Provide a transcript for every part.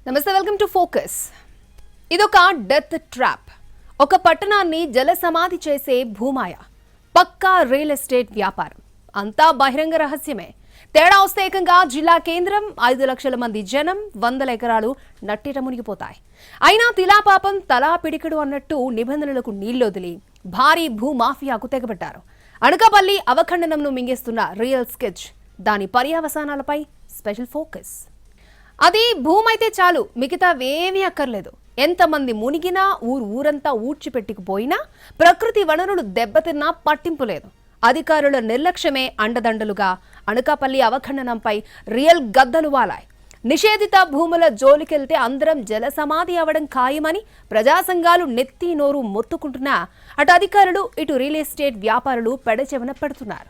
నమస్తే, welcome to focus. ఇదొక death trap. ఒక పట్టణాన్ని జల సమాధి చేసే భూమాయ, పక్కా రియల్ ఎస్టేట్ వ్యాపారం. అంతా బహిరంగ రహస్యమే. తేడా వస్తే ఏకంగా జిల్లా కేంద్రం, 5 లక్షల మంది జనం, 100 ఎకరాలు నట్టిట మునిగిపోతాయి. అయినా తిలాపాపం తలా పిడికడు అన్నట్టు నిబంధనలకు నీళ్లొదిలి భారీ భూమాఫియాకు తెగబడ్డారు. అనకాపల్లి అవఖండనంను మింగేస్తున్న రియల్ స్కెచ్, దాని పర్యవసానాలపై స్పెషల్ ఫోకస్. అది భూమైతే చాలు, మిగతావేమీ అక్కర్లేదు. ఎంతమంది మునిగినా, ఊరంతా ఊడ్చిపెట్టుకుపోయినా, ప్రకృతి వనరులు దెబ్బతిన్నా పట్టింపు లేదు. అధికారుల నిర్లక్ష్యమే అండదండలుగా అనకాపల్లి అవఖండనంపై రియల్ గద్దలు వాలాయి. నిషేధిత భూముల జోలికెళ్తే అందరం జల సమాధి అవడం ఖాయమని ప్రజా సంఘాలు నెత్తి నోరు మొత్తుకుంటున్నా, అటు అధికారులు, ఇటు రియల్ ఎస్టేట్ వ్యాపారులు పెడచెవన పెడుతున్నారు.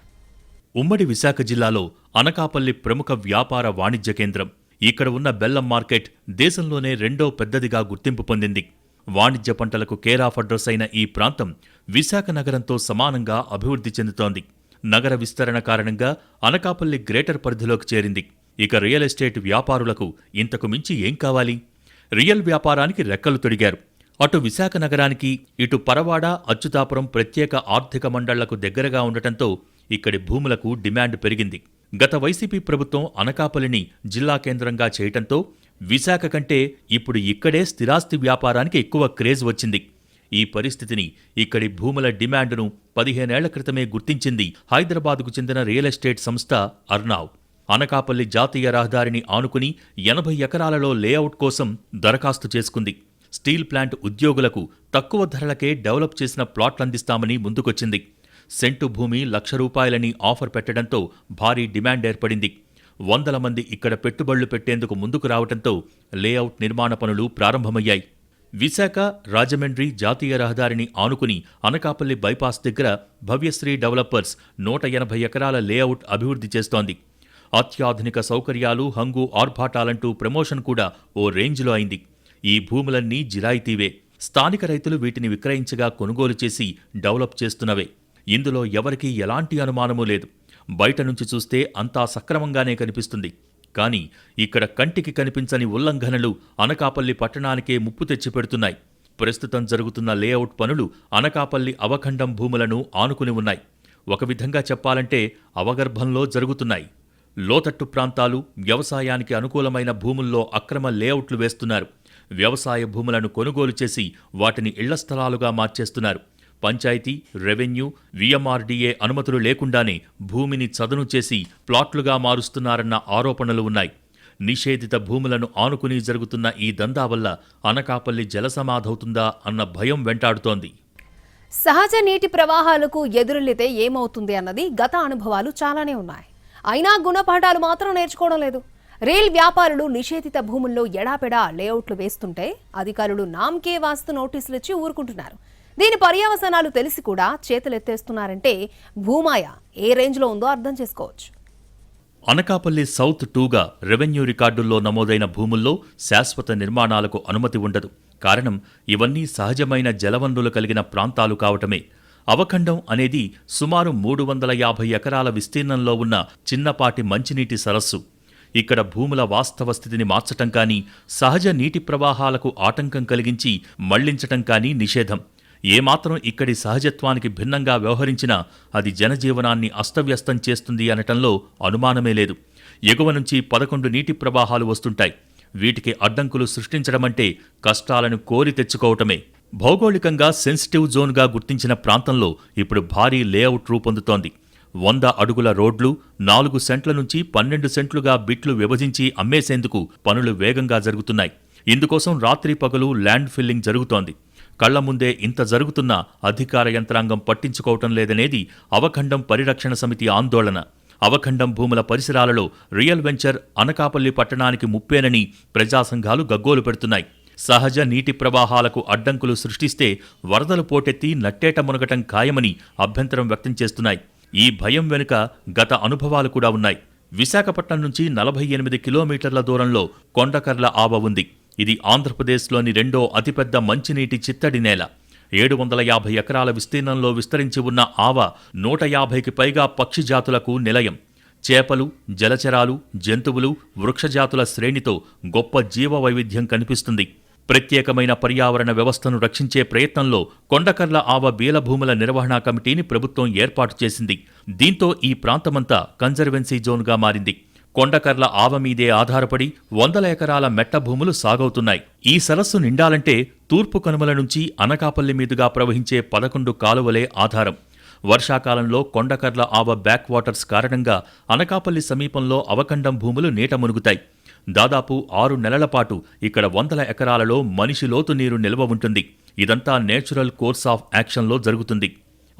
ఉమ్మడి విశాఖ జిల్లాలో అనకాపల్లి ప్రముఖ వ్యాపార వాణిజ్య కేంద్రం. ఇక్కడ ఉన్న బెల్లం మార్కెట్ దేశంలోనే 2వ పెద్దదిగా గుర్తింపు పొందింది. వాణిజ్య పంటలకు కేర్ ఆఫ్ అడ్రస్ అయిన ఈ ప్రాంతం విశాఖ నగరంతో సమానంగా అభివృద్ధి చెందుతోంది. నగర విస్తరణ కారణంగా అనకాపల్లి గ్రేటర్ పరిధిలోకి చేరింది. ఇక రియల్ ఎస్టేట్ వ్యాపారులకు ఇంతకు మించి ఏం కావాలి? రియల్ వ్యాపారానికి రెక్కలు తొడిగారు. అటు విశాఖ నగరానికి, ఇటు పరవాడ, అచ్యుతాపురం ప్రత్యేక ఆర్థిక మండళ్లకు దగ్గరగా ఉండటంతో ఇక్కడి భూములకు డిమాండ్ పెరిగింది. గత వైసీపీ ప్రభుత్వం అనకాపల్లిని జిల్లా కేంద్రంగా చేయటంతో విశాఖ కంటే ఇప్పుడు ఇక్కడే స్థిరాస్తి వ్యాపారానికి ఎక్కువ క్రేజ్ వచ్చింది. ఈ పరిస్థితిని, ఇక్కడి భూముల డిమాండ్ను 15 ఏళ్ల క్రితమే గుర్తించింది హైదరాబాద్కు చెందిన రియల్ ఎస్టేట్ సంస్థ అర్నావ్. అనకాపల్లి జాతీయ రహదారిని ఆనుకుని 80 ఎకరాలలో లేఅవుట్ కోసం దరఖాస్తు చేసుకుంది. స్టీల్ ప్లాంట్ ఉద్యోగులకు తక్కువ ధరలకే డెవలప్ చేసిన ప్లాట్లందిస్తామని ముందుకొచ్చింది. సెంటు భూమి ₹1,00,000 ఆఫర్ పెట్టడంతో భారీ డిమాండ్ ఏర్పడింది. 100 మంది ఇక్కడ పెట్టుబడులు పెట్టేందుకు ముందుకు రావడంతో లేఅవుట్ నిర్మాణ పనులు ప్రారంభమయ్యాయి. విశాఖ, రాజమండ్రి జాతీయ రహదారిని ఆనుకుని అనకాపల్లి బైపాస్ దగ్గర భవ్యశ్రీ డెవలపర్స్ 180 ఎకరాల లేఅవుట్ అభివృద్ధి చేస్తోంది. అత్యాధునిక సౌకర్యాలు, హంగు, ఆర్భాటాలంటూ ప్రమోషన్ కూడా ఓ రేంజ్లో అయింది. ఈ భూములన్నీ జిరాయితీవే. స్థానిక రైతులు వీటిని విక్రయించగా కొనుగోలు చేసి డెవలప్ చేస్తున్నవే. ఇందులో ఎవరికీ ఎలాంటి అనుమానమూ లేదు. బయట నుంచి చూస్తే అంతా సక్రమంగానే కనిపిస్తుంది. కానీ ఇక్కడ కంటికి కనిపించని ఉల్లంఘనలు అనకాపల్లి పట్టణానికే ముప్పు తెచ్చిపెడుతున్నాయి. ప్రస్తుతం జరుగుతున్న లేఅవుట్ పనులు అనకాపల్లి అవఖండం భూములను ఆనుకుని ఉన్నాయి. ఒక విధంగా చెప్పాలంటే అవగర్భంలో జరుగుతున్నాయి. లోతట్టు ప్రాంతాలు, వ్యవసాయానికి అనుకూలమైన భూముల్లో అక్రమ లేఅవుట్లు వేస్తున్నారు. వ్యవసాయ భూములను కొనుగోలు చేసి వాటిని ఇళ్ల స్థలాలుగా మార్చేస్తున్నారు. పంచాయతీ, రెవెన్యూ, విఎంఆర్డీఏ అనుమతులు లేకుండానే భూమిని చదును చేసి ప్లాట్లుగా మారుస్తున్నారన్న ఆరోపణలు ఉన్నాయి. నిషేధిత భూములను ఆనుకుని జరుగుతున్న ఈ దందా వల్ల అనకాపల్లి జలసమాధవుతుందా అన్న భయం వెంటాడుతోంది. సహజ నీటి ప్రవాహాలకు ఎదురెళ్లితే ఏమవుతుంది అన్నది గత అనుభవాలు చాలానే ఉన్నాయి. అయినా గుణపాఠాలు మాత్రం నేర్చుకోవడం లేదు. రియల్ వ్యాపారులు నిషేధిత భూముల్లో ఎడాపెడా లేఅవుట్లు వేస్తుంటే అధికారులు నామ్కే వాస్తు నోటీసులు ఇచ్చి ఊరుకుంటున్నారు. దీని పర్యవసానాలు తెలిసి కూడా చేతులెత్తేస్తున్నారంటే భూమాయ ఏ రేంజ్లో ఉందో అర్థం చేసుకోవచ్చు. అనకాపల్లి సౌత్ 2గా రెవెన్యూ రికార్డుల్లో నమోదైన భూముల్లో శాశ్వత నిర్మాణాలకు అనుమతి ఉండదు. కారణం, ఇవన్నీ సహజమైన జలవనరులు కలిగిన ప్రాంతాలు కావటమే. అవఖండం అనేది సుమారు 350 ఎకరాల విస్తీర్ణంలో ఉన్న చిన్నపాటి మంచినీటి సరస్సు. ఇక్కడ భూముల వాస్తవ స్థితిని మార్చటం కానీ, సహజ నీటి ప్రవాహాలకు ఆటంకం కలిగించి మళ్లించటం కానీ నిషేధం. ఏమాత్రం ఇక్కడి సహజత్వానికి భిన్నంగా వ్యవహరించినా అది జనజీవనాన్ని అస్తవ్యస్తం చేస్తుంది అనటంలో అనుమానమే లేదు. ఎగువ నుంచి 11 నీటి ప్రవాహాలు వస్తుంటాయి. వీటికి అడ్డంకులు సృష్టించడమంటే కష్టాలను కోరి తెచ్చుకోవటమే. భౌగోళికంగా సెన్సిటివ్ జోన్గా గుర్తించిన ప్రాంతంలో ఇప్పుడు భారీ లేఅవుట్ రూపొందుతోంది. 100 అడుగుల రోడ్లు, 4 సెంట్ల నుంచి 12 సెంట్లుగా బిట్లు విభజించి అమ్మేసేందుకు పనులు వేగంగా జరుగుతున్నాయి. ఇందుకోసం రాత్రి పగలు ల్యాండ్ ఫిల్లింగ్ జరుగుతోంది. కళ్ల ముందే ఇంత జరుగుతున్నా అధికార యంత్రాంగం పట్టించుకోవటం లేదనేది అవఖండం పరిరక్షణ సమితి ఆందోళన. అవఖండం భూముల పరిసరాలలో రియల్ వెంచర్ అనకాపల్లి పట్టణానికి ముప్పేనని ప్రజా సంఘాలు గగ్గోలు పెడుతున్నాయి. సహజ నీటి ప్రవాహాలకు అడ్డంకులు సృష్టిస్తే వరదలు పోటెత్తి నట్టేట మునగటం ఖాయమని అభ్యంతరం వ్యక్తం చేస్తున్నాయి. ఈ భయం వెనుక గత అనుభవాలు కూడా ఉన్నాయి. విశాఖపట్నం నుంచి 48 కిలోమీటర్ల దూరంలో కొండకర్ల ఆవ ఉంది. ఇది ఆంధ్రప్రదేశ్లోని 2వ అతిపెద్ద మంచినీటి చిత్తడి నేల. 750 ఎకరాల విస్తీర్ణంలో విస్తరించి ఉన్న ఆవ 150కి పైగా పక్షి జాతులకు నిలయం. చేపలు, జలచరాలు, జంతువులు, వృక్షజాతుల శ్రేణితో గొప్ప జీవ వైవిధ్యం కనిపిస్తుంది. ప్రత్యేకమైన పర్యావరణ వ్యవస్థను రక్షించే ప్రయత్నంలో కొండకర్ల ఆవ బీలభూముల నిర్వహణా కమిటీని ప్రభుత్వం ఏర్పాటు చేసింది. దీంతో ఈ ప్రాంతమంతా కన్జర్వెన్సీ జోన్గా మారింది. కొండకర్ల ఆవ మీదే ఆధారపడి వందల ఎకరాల మెట్ట భూములు సాగవుతున్నాయి. ఈ సరస్సు నిండాలంటే తూర్పు కనుమల నుంచి అనకాపల్లి మీదుగా ప్రవహించే 11 కాలువలే ఆధారం. వర్షాకాలంలో కొండకర్ల ఆవ బ్యాక్ వాటర్స్ కారణంగా అనకాపల్లి సమీపంలో అవకండం భూములు నీట మునుగుతాయి. దాదాపు 6 నెలల పాటు ఇక్కడ వందల ఎకరాలలో మనిషి లోతు నీరు నిల్వ ఉంటుంది. ఇదంతా నేచురల్ కోర్స్ ఆఫ్ యాక్షన్లో జరుగుతుంది.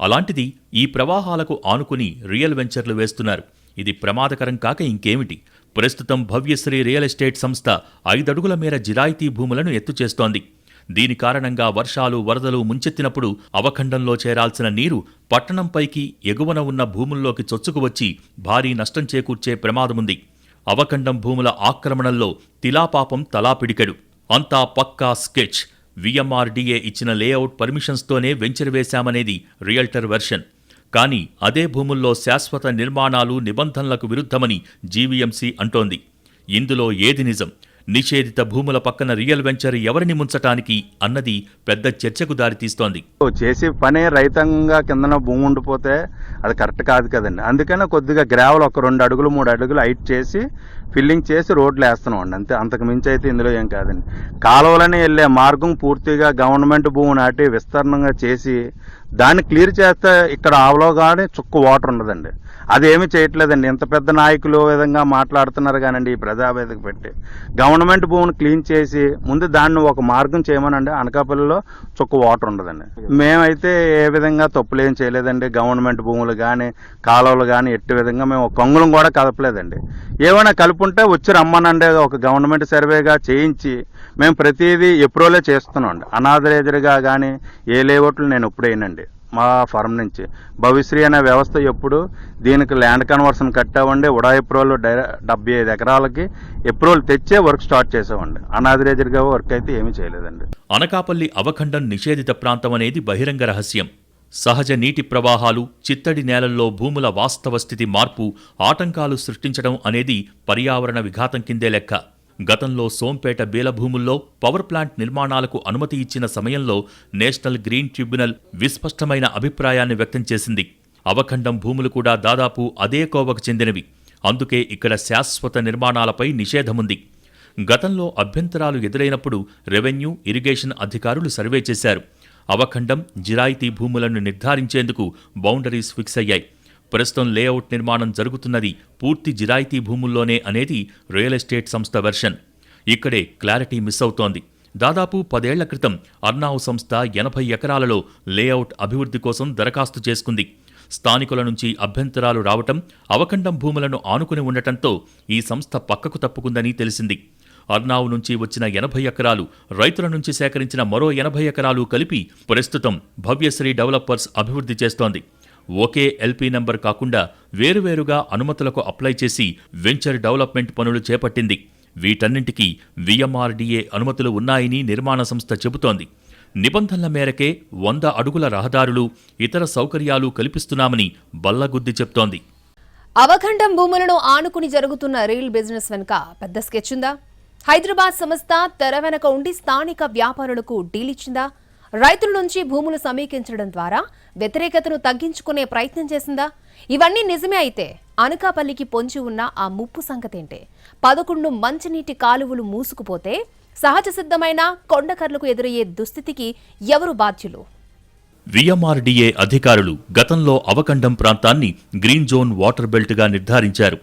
అలాంటిది ఈ ప్రవాహాలకు ఆనుకుని రియల్ వెంచర్లు వేస్తున్నారు. ఇది ప్రమాదకరం కాక ఇంకేమిటి? ప్రస్తుతం భవ్యశ్రీ రియల్ ఎస్టేట్ సంస్థ 5 అడుగుల మేర జిరాయితీ భూములను ఎత్తుచేస్తోంది. దీని కారణంగా వర్షాలు, వరదలు ముంచెత్తినప్పుడు అవఖండంలో చేరాల్సిన నీరు పట్టణంపైకి ఎగువన ఉన్న భూముల్లోకి చొచ్చుకువచ్చి భారీ నష్టం చేకూర్చే ప్రమాదముంది. అవఖండం భూముల ఆక్రమణల్లో తిలాపాపం తలాపిడికెడు. అంతా పక్కా స్కెచ్. VMRDA ఇచ్చిన లేఅవుట్ పర్మిషన్స్తోనే వెంచర్ వేశామనేది రియల్టర్ వెర్షన్. కానీ అదే భూముల్లో శాశ్వత నిర్మాణాలు నిబంధనలకు విరుద్ధమని జీవీఎంసీ అంటోంది. ఇందులో ఏది నిజం? నిషేధిత భూముల పక్కన రియల్ వెంచర్ ఎవరిని ముంచటానికి అన్నది పెద్ద చర్చకు దారితీస్తోంది. చేసే పనే రైతాంగంగా కిందన భూమి ఉండిపోతే అది కరెక్ట్ కాదు కదండి. అందుకనే కొద్దిగా గ్రావెల్ ఒక 2 అడుగులు 3 అడుగులు హైట్ చేసి ఫిల్లింగ్ చేసి రోడ్లు వేస్తున్నాం అండి. అంతే, అంతకు మించి అయితే ఇందులో ఏం కాదండి. కాలువలని వెళ్ళే మార్గం పూర్తిగా గవర్నమెంట్ భూమి నాటి విస్తరణంగా చేసి దాన్ని క్లియర్ చేస్తే ఇక్కడ ఆవలో కానీ చుక్క వాటర్ ఉండదండి. అదేమీ చేయట్లేదండి. ఇంత పెద్ద నాయకులు విధంగా మాట్లాడుతున్నారు కానండి ఈ ప్రజావేదిక పెట్టి. గవర్నమెంట్ భూమిని క్లీన్ చేసి ముందు దాన్ని ఒక మార్గం చేయమనండి. అనకాపల్లిలో చుక్క వాటర్ ఉండదండి. మేమైతే ఏ విధంగా తప్పులేం చేయలేదండి. గవర్నమెంట్ భూములు కానీ కాలువలు కానీ ఎట్టి విధంగా మేము కొంగులం కూడా కదపలేదండి. ఏమైనా కలుపుంటే వచ్చి రమ్మనండి. ఒక గవర్నమెంట్ సర్వేగా చేయించి మేము ప్రతిదీ ఎప్రూవలే చేస్తున్నాం అండి. అనాథరేజర్గా కానీ ఏ లేఅవుట్లు నేను ఎప్పుడు అయినండి మా ఫారం నుంచి. భవిశ్రీ అనే వ్యవస్థ ఎప్పుడు దీనికి ల్యాండ్ కన్వర్షన్ కట్టామండి. ఉడా ఎప్రూవల్ 75 ఎకరాలకి ఎప్రూవల్ తెచ్చే వర్క్ స్టార్ట్ చేసామండి. అనాథరేజర్గా వర్క్ అయితే ఏమీ చేయలేదండి. అనకాపల్లి అవఖండం నిషేధిత ప్రాంతం అనేది బహిరంగ రహస్యం. సహజ నీటి ప్రవాహాలు, చిత్తడి నేలల్లో భూముల వాస్తవ స్థితి మార్పు ఆటంకాలు సృష్టించడం అనేది పర్యావరణ విఘాతం కిందే లెక్క. గతంలో సోంపేట బీలభూముల్లో పవర్ ప్లాంట్ నిర్మాణాలకు అనుమతి ఇచ్చిన సమయంలో నేషనల్ గ్రీన్ ట్రిబ్యునల్ విస్పష్టమైన అభిప్రాయాన్ని వ్యక్తం చేసింది. అవఖండం భూములు కూడా దాదాపు అదే కోవకు చెందినవి. అందుకే ఇక్కడ శాశ్వత నిర్మాణాలపై నిషేధముంది. గతంలో అభ్యంతరాలు ఎదురైనప్పుడు రెవెన్యూ, ఇరిగేషన్ అధికారులు సర్వే చేశారు. అవఖండం, జిరాయితీ భూములను నిర్ధారించేందుకు బౌండరీస్ ఫిక్స్ అయ్యాయి. ప్రస్తుతం లేఅవుట్ నిర్మాణం జరుగుతున్నది పూర్తి జిరాయితీ భూముల్లోనే అనేది రియల్ ఎస్టేట్ సంస్థ వెర్షన్. ఇక్కడే క్లారిటీ మిస్ అవుతోంది. దాదాపు 10 ఏళ్ల క్రితం అర్నావ్ సంస్థ 80 ఎకరాలలో లేఅవుట్ అభివృద్ధి కోసం దరఖాస్తు చేసుకుంది. స్థానికుల నుంచి అభ్యంతరాలు రావటం, అవఖండం భూములను ఆనుకుని ఉండటంతో ఈ సంస్థ పక్కకు తప్పుకుందని తెలిసింది. అర్నావ్ నుంచి వచ్చిన 80 ఎకరాలు, రైతుల నుంచి సేకరించిన మరో 80 ఎకరాలు కలిపి ప్రస్తుతం భవ్యశ్రీ డెవలపర్స్ అభివృద్ధి చేస్తోంది. ఒకే ఎల్పీ నెంబర్ కాకుండా వేరువేరుగా అనుమతులకు అప్లై చేసి వెంచర్ డెవలప్మెంట్ పనులు చేపట్టింది. వీటన్నింటికీ VMRDA అనుమతులు ఉన్నాయని నిర్మాణ సంస్థ చెబుతోంది. నిబంధనల మేరకే 100 అడుగుల రహదారులు, ఇతర సౌకర్యాలు కల్పిస్తున్నామని బల్లగుద్ది చెప్తోంది. అవఖండం భూములను ఆనుకుని జరుగుతున్న రియల్ బిజినెస్ వెనుక పెద్ద స్కెచ్ ఉందా? హైదరాబాద్ సంస్థ తెర వెనక ఉండి స్థానిక వ్యాపారులకు డీల్ ఇచ్చిందా? రైతుల నుంచి భూములు సమీకరించడం ద్వారా వ్యతిరేకతను తగ్గించుకునే ప్రయత్నం చేసిందా? ఇవన్నీ నిజమే అయితే అనకాపల్లికి పొంచి ఉన్న ఆ ముప్పు సంగతేంటే? 11 మంచినీటి కాలువలు మూసుకుపోతే సహజ సిద్ధమైన కొండకర్లకు ఎదురయ్యే దుస్థితికి ఎవరు బాధ్యులు? VMRDA అధికారులు గతంలో అవఖండం ప్రాంతాన్ని గ్రీన్ జోన్ వాటర్ బెల్ట్గా నిర్ధారించారు.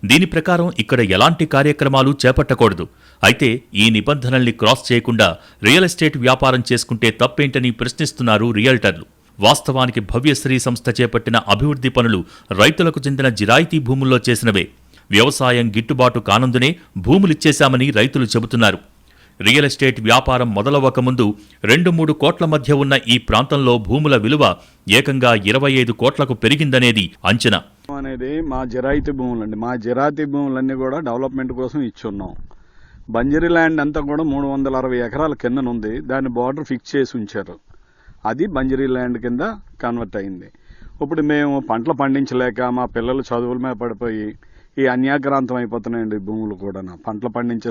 దీని ప్రకారం ఇక్కడ ఎలాంటి కార్యక్రమాలు చేపట్టకూడదు. అయితే ఈ నిబంధనల్ని క్రాస్ చేయకుండా రియల్ ఎస్టేట్ వ్యాపారం చేసుకుంటే తప్పేంటని ప్రశ్నిస్తున్నారు రియల్టర్లు. వాస్తవానికి భవ్యశ్రీ సంస్థ చేపట్టిన అభివృద్ధి పనులు రైతులకు చెందిన జిరాయితీ భూముల్లో చేసినవే. వ్యవసాయం గిట్టుబాటు కానందునే భూములిచ్చేశామని రైతులు చెబుతున్నారు. రియల్ ఎస్టేట్ వ్యాపారం మొదలవ్వకముందు 2-3 కోట్ల మధ్య ఉన్న ఈ ప్రాంతంలో భూముల విలువ ఏకంగా 25 కోట్లకు పెరిగిందనేది అంచనా. అనేది మా జిరాయితీ భూములండి. మా జిరాయితీ భూములన్నీ కూడా డెవలప్మెంట్ కోసం ఇచ్చున్నాం. బంజరీ ల్యాండ్ అంతా కూడా 360 ఎకరాల కిందనుంది. దాన్ని బార్డర్ ఫిక్స్ చేసి ఉంచారు. అది బంజరీ ల్యాండ్ కింద కన్వర్ట్ అయింది. ఇప్పుడు మేము పంటలు పండించలేక మా పిల్లలు చదువుల మీద పడిపోయి ఈ అన్యాక్రాంతం అయిపోతున్నాయండి భూములు కూడా. పంటలు పండించే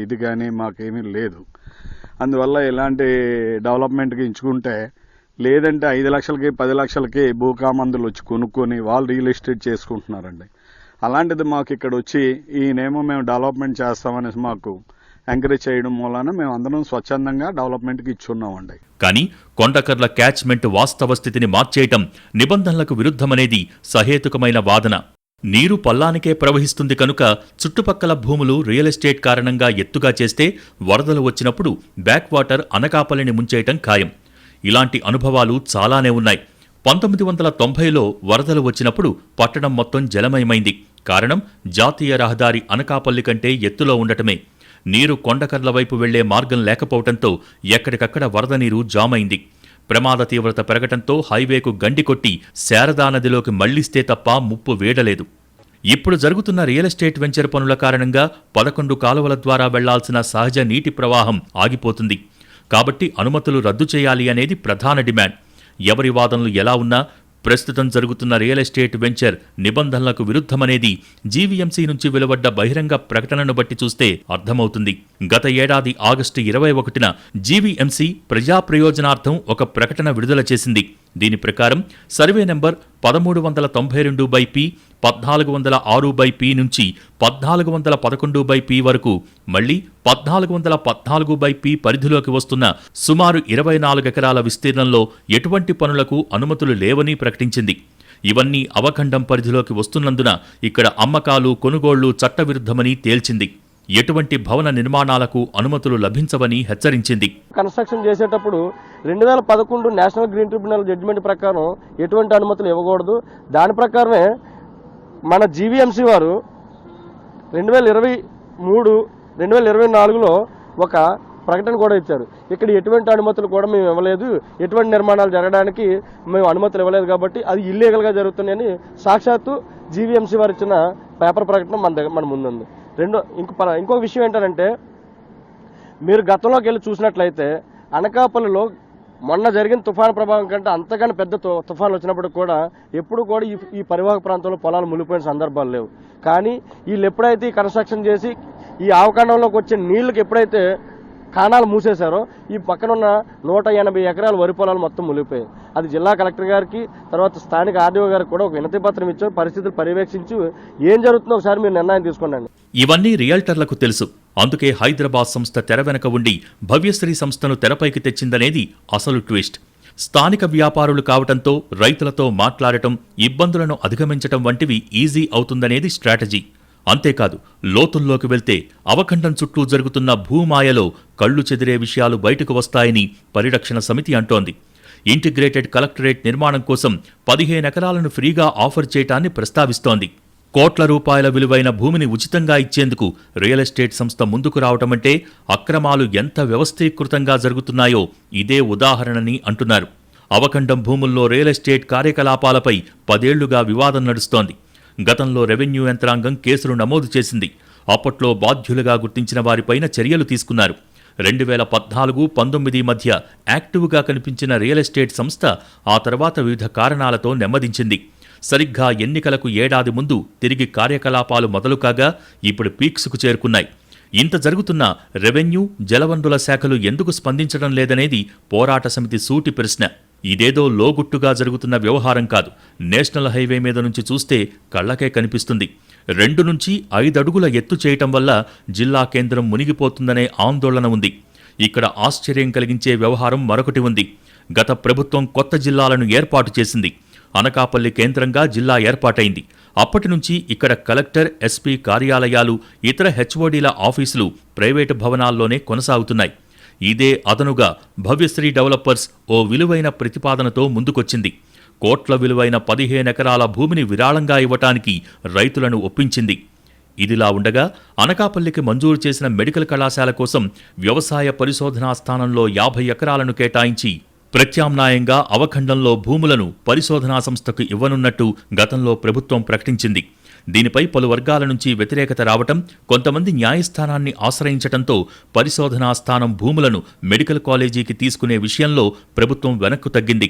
ఇది కానీ మాకేమీ లేదు. అందువల్ల ఇలాంటి డెవలప్మెంట్కి ఎంచుకుంటే, లేదంటే 5 లక్షలకి 10 లక్షలకి భూకామందులు వచ్చి కొనుక్కొని వాళ్ళు రియల్ ఎస్టేట్ చేసుకుంటున్నారండి. అలాంటిది మాకు ఇక్కడ వచ్చి ఈయనేమో మేము డెవలప్మెంట్ చేస్తామనేసి మాకు ఎంకరేజ్ చేయడం మూలాన మేము అందరం స్వచ్ఛందంగా డెవలప్మెంట్కి ఇచ్చున్నామండి. కానీ కొండకర్ల క్యాచ్మెంట్ వాస్తవ స్థితిని మార్చేయటం నిబంధనలకు విరుద్ధమనేది సహేతుకమైన వాదన. నీరు పల్లానికే ప్రవహిస్తుంది కనుక చుట్టుపక్కల భూములు రియల్ ఎస్టేట్ కారణంగా ఎత్తుగా చేస్తే వరదలు వచ్చినప్పుడు బ్యాక్ వాటర్ అనకాపల్లిని ముంచేయటం ఖాయం. ఇలాంటి అనుభవాలు చాలానే ఉన్నాయి. 1990లో వరదలు వచ్చినప్పుడు పట్టణం మొత్తం జలమయమైంది. కారణం జాతీయ రహదారి అనకాపల్లి కంటే ఎత్తులో ఉండటమే. నీరు కొండకర్ల వైపు వెళ్లే మార్గం లేకపోవడంతో ఎక్కడికక్కడ వరద నీరు జామైంది. ప్రమాద తీవ్రత పెరగటంతో హైవేకు గండికొట్టి శారదా నదిలోకి మళ్లిస్తే తప్ప ముప్పు వేడలేదు. ఇప్పుడు జరుగుతున్న రియల్ ఎస్టేట్ వెంచర్ పనుల కారణంగా 11 కాలువల ద్వారా వెళ్లాల్సిన సహజ నీటి ప్రవాహం ఆగిపోతుంది. కాబట్టి అనుమతులు రద్దు చేయాలి అనేది ప్రధాన డిమాండ్. ఎవరి వాదనలు ఎలా ఉన్నా ప్రస్తుతం జరుగుతున్న రియల్ ఎస్టేట్ వెంచర్ నిబంధనలకు విరుద్ధమనేది జీవీఎంసీ నుంచి వెలువడ్డ బహిరంగ ప్రకటనను బట్టి చూస్తే అర్థమవుతుంది. గత ఏడాది ఆగస్టు 21న జీవీఎంసీ ప్రజా ప్రయోజనార్థం ఒక ప్రకటన విడుదల చేసింది. దీని ప్రకారం సర్వే నెంబర్ 1392/P 1406/P నుంచి 1411/P వరకు మళ్లీ 1414/P పరిధిలోకి వస్తున్న సుమారు 24 ఎకరాల విస్తీర్ణంలో ఎటువంటి పనులకు అనుమతులు లేవని ప్రకటించింది. ఇవన్నీ అవఖండం పరిధిలోకి వస్తున్నందున ఇక్కడ అమ్మకాలు, కొనుగోళ్లు చట్టవిరుద్ధమని తేల్చింది. ఎటువంటి భవన నిర్మాణాలకు అనుమతులు లభించవని హెచ్చరించింది. కన్స్ట్రక్షన్ చేసేటప్పుడు 2011 నేషనల్ గ్రీన్ ట్రిబ్యునల్ జడ్జిమెంట్ ప్రకారం ఎటువంటి అనుమతులు ఇవ్వకూడదు. దాని ప్రకారమే మన జీవీఎంసీ వారు 2023, 2024లో ఒక ప్రకటన కూడా ఇచ్చారు. ఇక్కడ ఎటువంటి అనుమతులు కూడా మేము ఇవ్వలేదు, ఎటువంటి నిర్మాణాలు జరగడానికి మేము అనుమతులు ఇవ్వలేదు కాబట్టి అది ఇల్లీగల్గా జరుగుతున్నాయని సాక్షాత్తు జీవీఎంసీ వారు ఇచ్చిన పేపర్ ప్రకటన మన ముందుంది. ఇంకో విషయం ఏంటంటే, మీరు గతంలోకి వెళ్ళి చూసినట్లయితే అనకాపల్లిలో మొన్న జరిగిన తుఫాను ప్రభావం కంటే అంతగాని పెద్ద తుఫాను వచ్చినప్పుడు కూడా ఎప్పుడు కూడా ఈ పరివాహక ప్రాంతంలో పొలాలు మునిగిపోయిన సందర్భాలు లేవు. కానీ వీళ్ళు ఎప్పుడైతే ఈ కన్స్ట్రక్షన్ చేసి ఈ ఆవకాండంలోకి వచ్చే నీళ్లకు ఎప్పుడైతే కాణాలు మూసేశారో ఈ పక్కనున్న 180 ఎకరాల వరి పొలాలు మొత్తం మునిగిపోయాయి. అది జిల్లా కలెక్టర్ గారికి, తర్వాత స్థానిక ఆర్డీఓ గారికి కూడా ఒక వినతి పత్రం ఇచ్చారు. పరిస్థితులు పర్యవేక్షించి ఏం జరుగుతుందో ఒకసారి మీరు నిర్ణయం తీసుకోండి. ఇవన్నీ రియల్టర్లకు తెలుసు. అందుకే హైదరాబాద్ సంస్థ తెర వెనక ఉండి భవ్యశ్రీ సంస్థను తెరపైకి తెచ్చిందనేది అసలు ట్విస్ట్. స్థానిక వ్యాపారులు కావటంతో రైతులతో మాట్లాడటం, ఇబ్బందులను అధిగమించటం వంటివి ఈజీ అవుతుందనేది స్ట్రాటజీ. అంతేకాదు, లోతుల్లోకి వెళ్తే అవఖండం చుట్టూ జరుగుతున్న భూమాయలో కళ్లు చెదిరే విషయాలు బయటకు వస్తాయని పరిరక్షణ సమితి అంటోంది. ఇంటిగ్రేటెడ్ కలెక్టరేట్ నిర్మాణం కోసం 15 ఎకరాలను ఫ్రీగా ఆఫర్ చేయటాన్ని ప్రస్తావిస్తోంది. కోట్ల రూపాయల విలువైన భూమిని ఉచితంగా ఇచ్చేందుకు రియల్ ఎస్టేట్ సంస్థ ముందుకు రావటమంటే అక్రమాలు ఎంత వ్యవస్థీకృతంగా జరుగుతున్నాయో ఇదే ఉదాహరణని అంటున్నారు. అవఖండం భూముల్లో రియల్ ఎస్టేట్ కార్యకలాపాలపై 10 ఏళ్లుగా వివాదం నడుస్తోంది. గతంలో రెవెన్యూ యంత్రాంగం కేసులు నమోదు చేసింది. అప్పట్లో బాధ్యులుగా గుర్తించిన వారిపైన చర్యలు తీసుకున్నారు. 2014-19 మధ్య యాక్టివ్గా కనిపించిన రియల్ ఎస్టేట్ సంస్థ ఆ తర్వాత వివిధ కారణాలతో నెమ్మదించింది. సరిగ్గా ఎన్నికలకు ఏడాది ముందు తిరిగి కార్యకలాపాలు మొదలుకాగా ఇప్పుడు పీక్స్కు చేరుకున్నాయి. ఇంత జరుగుతున్న రెవెన్యూ, జలవనరుల శాఖలు ఎందుకు స్పందించడం లేదనేది పోరాట సమితి సూటి ప్రశ్న. ఇదేదో లోగుట్టుగా జరుగుతున్న వ్యవహారం కాదు. నేషనల్ హైవే మీద నుంచి చూస్తే కళ్లకే కనిపిస్తుంది. 2 నుంచి 5 అడుగుల ఎత్తు చేయటం వల్ల జిల్లా కేంద్రం మునిగిపోతుందనే ఆందోళన ఉంది. ఇక్కడ ఆశ్చర్యం కలిగించే వ్యవహారం మరొకటి ఉంది. గత ప్రభుత్వం కొత్త జిల్లాలను ఏర్పాటు చేసింది. అనకాపల్లి కేంద్రంగా జిల్లా ఏర్పాటైంది. అప్పటి నుంచి ఇక్కడ కలెక్టర్, ఎస్పీ కార్యాలయాలు, ఇతర హెచ్ఓడీల ఆఫీసులు ప్రైవేటు భవనాల్లోనే కొనసాగుతున్నాయి. ఇదే అదనుగా భవ్యశ్రీ డెవలపర్స్ ఓ విలువైన ప్రతిపాదనతో ముందుకొచ్చింది. కోట్ల విలువైన 15 ఎకరాల భూమిని విరాళంగా ఇవ్వటానికి రైతులను ఒప్పించింది. ఇదిలా ఉండగా అనకాపల్లికి మంజూరు చేసిన మెడికల్ కళాశాల కోసం వ్యవసాయ పరిశోధనా స్థానంలో 50 ఎకరాలను కేటాయించి ప్రత్యామ్నాయంగా అవఖండంలో భూములను పరిశోధనా సంస్థకు ఇవ్వనున్నట్టు గతంలో ప్రభుత్వం ప్రకటించింది. దీనిపై పలు వర్గాల నుంచి వ్యతిరేకత రావటం, కొంతమంది న్యాయస్థానాన్ని ఆశ్రయించటంతో పరిశోధనా స్థానం భూములను మెడికల్ కాలేజీకి తీసుకునే విషయంలో ప్రభుత్వం వెనక్కు తగ్గింది.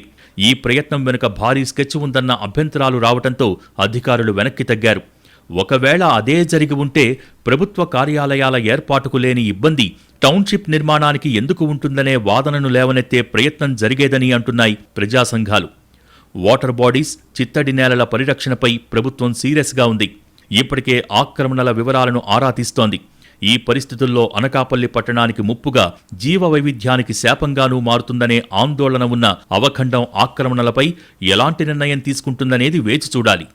ఈ ప్రయత్నం వెనుక భారీ స్కెచ్ ఉందన్న అభ్యంతరాలు రావటంతో అధికారులు వెనక్కి తగ్గారు. ఒకవేళ అదే జరిగి ఉంటే ప్రభుత్వ కార్యాలయాల ఏర్పాటుకు లేని ఇబ్బంది టౌన్షిప్ నిర్మాణానికి ఎందుకు ఉంటుందనే వాదనను లేవనెత్తే ప్రయత్నం జరిగేదని అంటున్నాయి ప్రజా సంఘాలు. వాటర్ బాడీస్, చిత్తడి నేలల పరిరక్షణపై ప్రభుత్వం సీరియస్గా ఉంది. ఇప్పటికే ఆక్రమణల వివరాలను ఆరా తీస్తోంది. ఈ పరిస్థితుల్లో అనకాపల్లి పట్టణానికి ముప్పుగా, జీవ వైవిధ్యానికి శాపంగానూ మారుతుందనే ఆందోళన ఉన్న అవఖండం ఆక్రమణలపై ఎలాంటి నిర్ణయం తీసుకుంటుందనేది వేచి చూడాలి.